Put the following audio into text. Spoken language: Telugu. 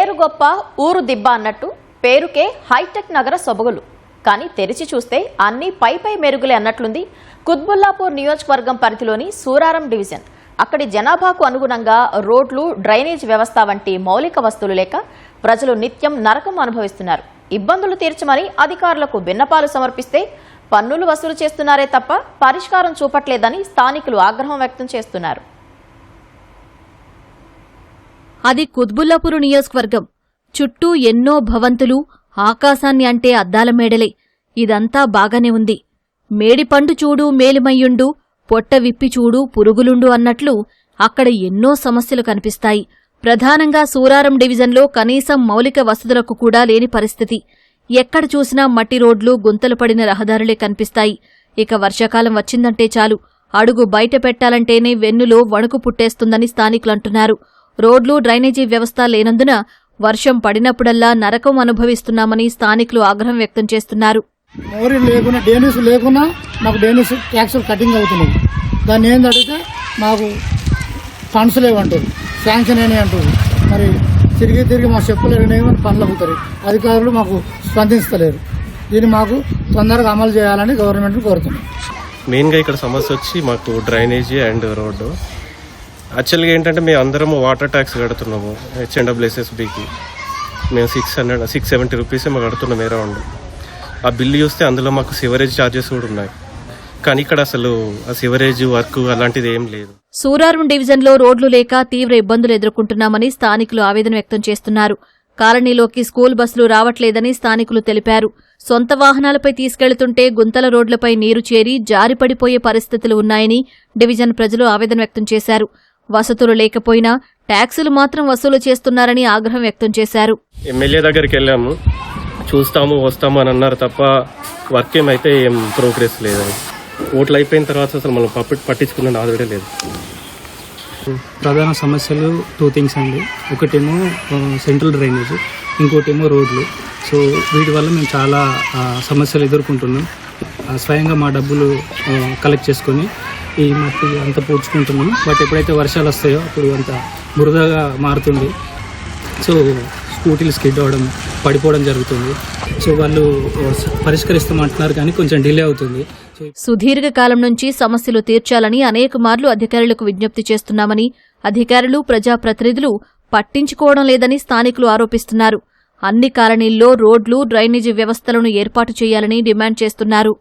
పేరు గొప్ప ఊరు దిబ్బ అన్నట్టు పేరుకే హైటెక్ నగర సొబగులు. కానీ తెరిచి చూస్తే అన్ని పై మెరుగులే అన్నట్లుంది కుత్బుల్లాపూర్ నియోజకవర్గం పరిధిలోని సూరారం డివిజన్. అక్కడి జనాభాకు అనుగుణంగా రోడ్లు, డ్రైనేజ్ వ్యవస్థ వంటి మౌలిక వస్తువులు లేక ప్రజలు నిత్యం నరకం అనుభవిస్తున్నారు. ఇబ్బందులు తీర్చమని అధికారులకు విన్నపాలు సమర్పిస్తే పన్నులు వసూలు చేస్తున్నారే తప్ప పరిష్కారం చూపట్లేదని స్థానికులు ఆగ్రహం వ్యక్తం చేస్తున్నారు. అది కుత్బుల్లాపూర్ నియోజకవర్గం. చుట్టూ ఎన్నో భవంతులు, ఆకాశాన్ని అంటే అద్దాల మేడలే. ఇదంతా బాగానే ఉంది. మేడిపండు చూడు మేలిమయ్యుండు, పొట్ట విప్పి చూడు పురుగులుండు అన్నట్లు అక్కడ ఎన్నో సమస్యలు కనిపిస్తాయి. ప్రధానంగా సూరారం డివిజన్లో కనీసం మౌలిక వసతులకు కూడా లేని పరిస్థితి. ఎక్కడ చూసినా మట్టి రోడ్లు, గుంతలు పడిన రహదారులే కనిపిస్తాయి. ఇక వర్షాకాలం వచ్చిందంటే చాలు, అడుగు బయట పెట్టాలంటేనే వెన్నులో వణుకు పుట్టేస్తుందని స్థానికులంటున్నారు. రోడ్లు, డ్రైనేజీ వ్యవస్థ లేనందున వర్షం పడినప్పుడల్లా నరకం అనుభవిస్తున్నామని స్థానికులు ఆగ్రహం వ్యక్తం చేస్తున్నారు. డ్రైనేజ్ లేకున్నా మాకు డ్రైనేజ్ ట్యాక్సులు కటింగ్ అవుతున్నాయి. దాన్ని ఏంది అడిగితే మాకు ఫండ్స్ లేవంటారు, శాంక్షన్ అయినాయి అంటారు. మరి తిరిగి మా చెప్పులు ఎరిగినాయని పనులు అవుతారు. అధికారులు మాకు స్పందించలేరు. దీన్ని మాకు తొందరగా అమలు చేయాలని గవర్నమెంట్ కోరుతున్నాం. మెయిన్గా ఇక్కడ సమస్య వచ్చి మాకు డ్రైనేజీ అండ్ రోడ్డు. యాక్చువల్గా ఏంటంటే మేము అందరము వాటర్ ట్యాక్స్ కడుతున్నాము HNWSSBకి. మేము 670 రూపీస్ మేము కడుతున్నాం అరౌండ్. ఆ బిల్లు చూస్తే అందులో మాకు సివరేజ్ ఛార్జెస్ కూడా ఉన్నాయి. కానీ ఇక్కడ అసలు ఆ సివరేజ్ వర్క్ అలాంటిది ఏం లేదు. సూరారం డివిజన్లో రోడ్లు లేక తీవ్ర ఇబ్బందులు ఎదుర్కొంటున్నామని స్థానికులు ఆవేదన వ్యక్తం చేస్తున్నారు. కాలనీలోకి స్కూల్ బస్సులు రావట్లేదని స్థానికులు తెలిపారు. సొంత వాహనాలపై తీసుకెళ్తుంటే గుంతల రోడ్లపై నీరు చేరి జారిపడిపోయే పరిస్థితులు ఉన్నాయని డివిజన్ ప్రజలు ఆవేదన వ్యక్తం చేశారు. వసతులు లేకపోయినా ట్యాక్సులు మాత్రం వసూలు చేస్తున్నారని ఆగ్రహం వ్యక్తం చేశారు. ఎమ్మెల్యే దగ్గరికి వెళ్ళాము, చూస్తాము వస్తాము అని అన్నారు తప్ప వర్క్ ఏమైతే ఏం ప్రోగ్రెస్ లేదని. ఓట్లు అయిపోయిన తర్వాత అసలు మనం పట్టించుకున్న నాదుడే లేదు. ప్రధాన సమస్యలు 2 థింగ్స్ అండి. ఒకటేమో సెంట్రల్ డ్రైనేజ్, ఇంకోటేమో రోడ్లు. సో వీటి వల్ల మేము చాలా సమస్యలు ఎదుర్కొంటున్నాం. స్వయంగా మా డబ్బులు కలెక్ట్ చేసుకొని ఈ మట్టి అంతా పూడ్చుకుంటున్నాం. బట్ ఎప్పుడైతే వర్షాలు వస్తాయో అప్పుడు అంత బురదగా మారుతుంది. సో స్కూటీలు స్కిడ్ అవ్వడం, పడిపోవడం జరుగుతుంది. సో వాళ్ళు పరిష్కరిస్తామంటున్నారు కానీ కొంచెం డిలే అవుతుంది. సుదీర్ఘకాలం నుంచి సమస్యలు తీర్చాలని అనేక మార్లు అధికారులకు విజ్ఞప్తి చేస్తున్నామని, అధికారులు, ప్రజాప్రతినిధులు పట్టించుకోవడం లేదని స్థానికులు ఆరోపిస్తున్నారు. అన్ని కాలనీల్లో రోడ్లు, డ్రైనేజీ వ్యవస్థలను ఏర్పాటు చేయాలని డిమాండ్ చేస్తున్నారు.